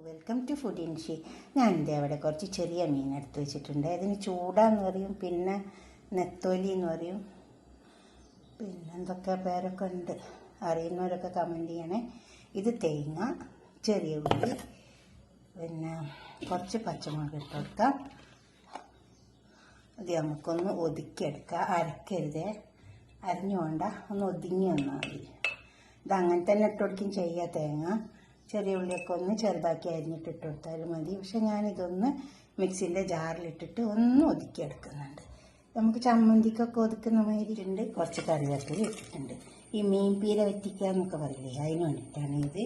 Welcome to food ഇൻഷി. ഞാനിതേ അവിടെ കുറച്ച് ചെറിയ മീൻ എടുത്ത് വെച്ചിട്ടുണ്ട്. അതിന് ചൂടാന്ന് പറയും, പിന്നെ നെത്തോലി എന്ന് പറയും, പിന്നെ എന്തൊക്കെ പേരൊക്കെ ഉണ്ട്, അറിയുന്നവരൊക്കെ കമൻറ്റ് ചെയ്യണേ. ഇത് തേങ്ങ, ചെറിയ ഉള്ളി, പിന്നെ കുറച്ച് പച്ചമുളക് ഇട്ട് കൊടുക്കാം. അത് നമുക്കൊന്ന് ഒതുക്കിയെടുക്കാം. അരക്കരുതേ, അരിഞ്ഞുകൊണ്ട ഒന്ന് ഒതുങ്ങി വന്നാൽ മതി. ഇത് അങ്ങനെ തന്നെ ഇട്ട് കൊടുക്കും ചെയ്യുക. തേങ്ങ ചെറിയ ഉള്ളിയൊക്കെ ഒന്ന് ചെറുതാക്കി അരിഞ്ഞിട്ട് ഇട്ട് കൊടുത്താലും മതി. പക്ഷെ ഞാനിതൊന്ന് മിക്സിൻ്റെ ജാറിലിട്ടിട്ട് ഒന്ന് ഒതുക്കിയെടുക്കുന്നുണ്ട്. നമുക്ക് ചമ്മന്തിക്കൊക്കെ ഒതുക്കുന്ന മാതിരിയുണ്ട്. കുറച്ച് കറിവേപ്പില ഇട്ടിട്ടുണ്ട്. ഈ മീൻ പീര വറ്റിക്കുക എന്നൊക്കെ പറയില്ലേ, അതിന് വേണ്ടിയിട്ടാണ് ഇത്.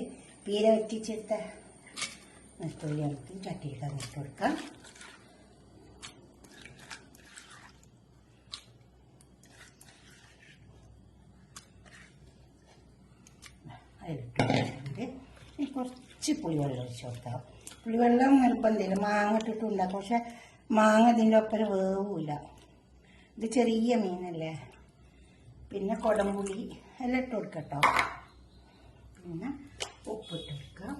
പീര വറ്റിച്ചെടുത്ത നെത്തോലി നമുക്ക് ചട്ടിയിടാൻ ഇട്ട് കൊടുക്കാം. അതിലിട്ടുണ്ട് കുറച്ച് പുളിവെള്ളം ഒഴിച്ച് കൊടുക്കാം. പുളിവെള്ളം നിർബന്ധമില്ല, മാങ്ങ ഇട്ടിട്ട് ഉണ്ടാക്കും. പക്ഷെ മാങ്ങ ഇതിൻ്റെ ഒപ്പം വേവില്ല, ഇത് ചെറിയ മീനല്ലേ. പിന്നെ കുടംപുളി എല്ലാം ഇട്ട് കൊടുക്കട്ടോ. പിന്നെ ഉപ്പിട്ട് കൊടുക്കാം.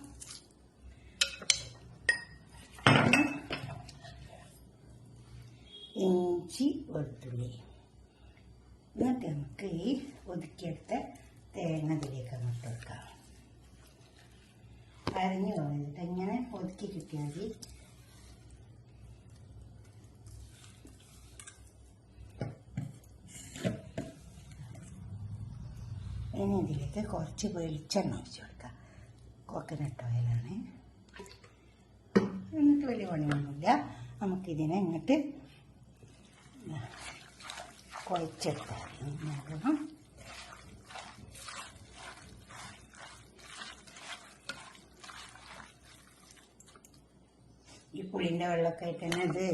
ഇഞ്ചി വെളുത്തുള്ളി. എന്നിട്ട് നമുക്ക് ഈ ഒതുക്കിയെടുത്ത തേങ്ങ ഇതിലേക്ക് അങ്ങോട്ട് കൊടുക്കാം. അരഞ്ഞു കളഞ്ഞിട്ട് ഇങ്ങനെ ഒതുക്കി കിട്ടിയാൽ മതി. ഇനി ഇതിലേക്ക് കുറച്ച് വെളിച്ചെണ്ണ ഒഴിച്ച് കൊടുക്കാം. കോക്കനട്ട് ഓയിലാണ്. എന്നിട്ട് വലിയ പണിയൊന്നുമില്ല. നമുക്കിതിനെ ഇങ്ങോട്ട് കുഴച്ചെടുക്കാം. ഈ പുളിൻ്റെ വെള്ളമൊക്കെ ആയിട്ട് തന്നെ ഇത്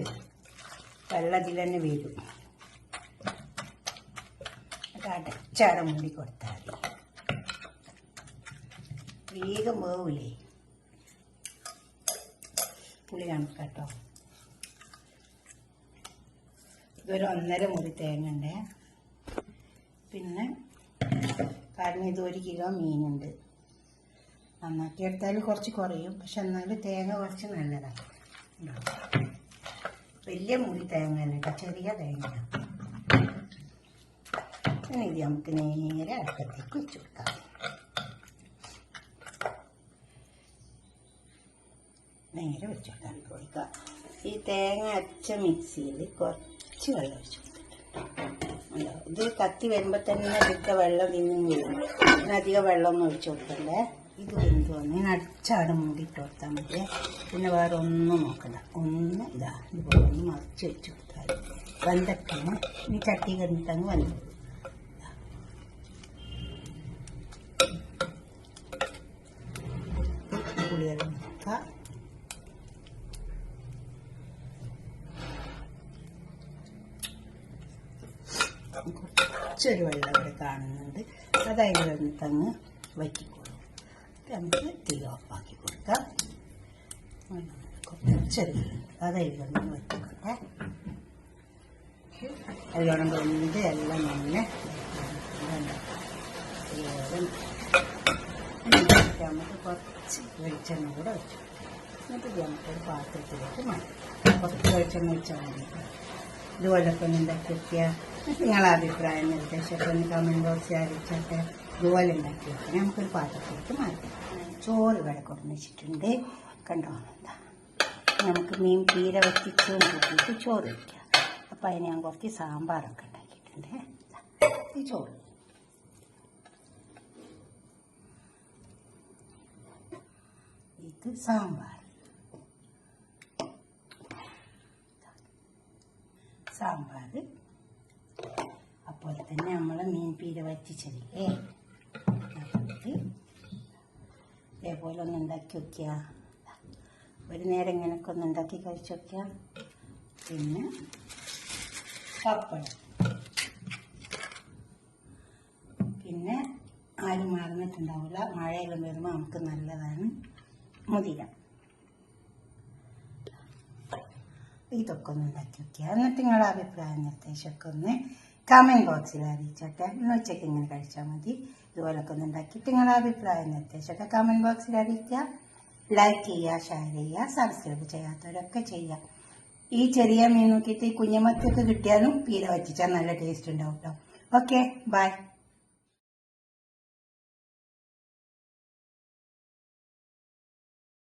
വെള്ളത്തിൽ തന്നെ വീഴും. അത് അടച്ചാട മൂടി കൊടുത്താൽ മതി. വേഗം വേവില്ലേ. പുളി കണക്കാട്ടോ. ഇതൊരു 1.5 മുറി തേങ്ങ ഉണ്ട്. പിന്നെ കാരണം ഇത് 1 കിലോ മീനുണ്ട്. നന്നാക്കി എടുത്താൽ കുറച്ച് കുറയും, പക്ഷെ എന്നാലും തേങ്ങ കുറച്ച് നല്ലതാണ്. വലിയ മുറി തേങ്ങ അല്ല കേട്ടോ, ചെറിയ തേങ്ങ. ഇനി ഇത് നമുക്ക് നേരെ അടുപ്പത്തേക്ക് വെച്ച് കൊടുക്കാം. നേരെ വെച്ച് കൊടുക്കാം. ഈ തേങ്ങ അരച്ച മിക്സിയിൽ കുറച്ച് വെള്ളം ഒഴിച്ച് കൊടുത്തിട്ടുണ്ട്. ഇത് കത്തി വരുമ്പോൾ തന്നെ അധികം വെള്ളം തിന്നും വരും. പിന്നെ അധികം വെള്ളമൊന്നും ഒഴിച്ച് കൊടുക്കണ്ടേ. ഇത് വെന്ത് വന്ന് ഇങ്ങനെ അടിച്ചാട് മൂടിയിട്ട് കൊടുത്താൽ മതി. പിന്നെ വേറെ ഒന്നും നോക്കണ്ട. ഒന്ന് ഇതുപോലെ ഒന്ന് മറിച്ച് വെച്ച് കൊടുത്താൽ വെന്തട്ടാണ്. ഈ ചട്ടി കിടന്നിട്ടങ്ങ് വന്നു. പുളിയെല്ലാം നോക്കാം. കുറച്ചൊരു വെള്ളം ഇവിടെ കാണുന്നുണ്ട്. അതായത് കിടന്നിട്ടങ്ങ് വറ്റിക്കോളും. നമുക്ക് തീ ഓഫാക്കി കൊടുക്കാം. കുറച്ചൊരു അതായത് കിടന്ന് വറ്റിക്കോട്ടെ. നല്ലോണം വെന്ത് എല്ലാം നല്ല നമുക്ക് കുറച്ച് വെളിച്ചെണ്ണ കൂടെ വെച്ചു. എന്നിട്ട് നമുക്കൊരു പാത്രത്തിലേക്ക് മാറ്റാം. കുറച്ച് വെളിച്ചെണ്ണ വെച്ചാൽ മതി. ഇതുപോലൊക്കെ ഒന്ന് ഉണ്ടാക്കി വെക്കുക. നിങ്ങളെ അഭിപ്രായം നിർദ്ദേശമൊക്കെ ഒന്ന് കമൻറ്റ് ബോക്സിൽ അറിയിച്ചോട്ടെ. ഇതുപോലെ ഉണ്ടാക്കി വെക്കുക. നമുക്കൊരു പാത്രത്തിലേക്ക് മാറ്റാം. ചോറ് ഇവിടെ കൊണ്ടുവന്ന് വെച്ചിട്ടുണ്ട്. കണ്ടോ, എന്താ നമുക്ക് മീൻ പീര വറ്റിച്ചും കൂട്ടിയിട്ട് ചോറ് വയ്ക്കുക. അപ്പം അതിന് ഞാൻ കുറച്ച് സാമ്പാറൊക്കെ ഉണ്ടാക്കിയിട്ടുണ്ട്. ഈ ചോറ് ഇത് സാമ്പാർ. അതുപോലെ തന്നെ നമ്മളെ മീൻ പീര വറ്റിച്ചതില്ലേ, ഇതേപോലെ ഒന്ന് ഉണ്ടാക്കി വയ്ക്കുക. ഒരു നേരം ഇങ്ങനെയൊക്കെ ഒന്ന് ഉണ്ടാക്കി കഴിച്ച് വയ്ക്കുക. പിന്നെ പപ്പടം. പിന്നെ ആരും മറന്നിട്ടുണ്ടാവില്ല, മഴയെല്ലാം വരുമ്പോൾ നമുക്ക് നല്ലതാണ് മുതിര. ഇതൊക്കെ ഒന്ന് ഉണ്ടാക്കി വയ്ക്കുക. എന്നിട്ട് നിങ്ങളുടെ അഭിപ്രായ നിർദ്ദേശമൊക്കെ ഒന്ന് കമൻറ്റ് ബോക്സിൽ അറിയിച്ചോട്ടെ. ഇന്ന് ഉച്ചയ്ക്ക് ഇങ്ങനെ കഴിച്ചാൽ മതി. ഇതുപോലൊക്കെ ഒന്ന് ഉണ്ടാക്കിയിട്ട് നിങ്ങളുടെ അഭിപ്രായ നിർദ്ദേശമൊക്കെ കമൻറ്റ് ബോക്സിൽ അറിയിക്കുക. ലൈക്ക് ചെയ്യുക, ഷെയർ ചെയ്യുക, സബ്സ്ക്രൈബ് ചെയ്യാത്തവരൊക്കെ ചെയ്യുക. ഈ ചെറിയ മീൻ നോക്കിയിട്ട് ഈ കുഞ്ഞമത്തിയൊക്കെ കിട്ടിയാലും പീര വറ്റിച്ചാൽ നല്ല ടേസ്റ്റ് ഉണ്ടാവും കേട്ടോ. Okay, by.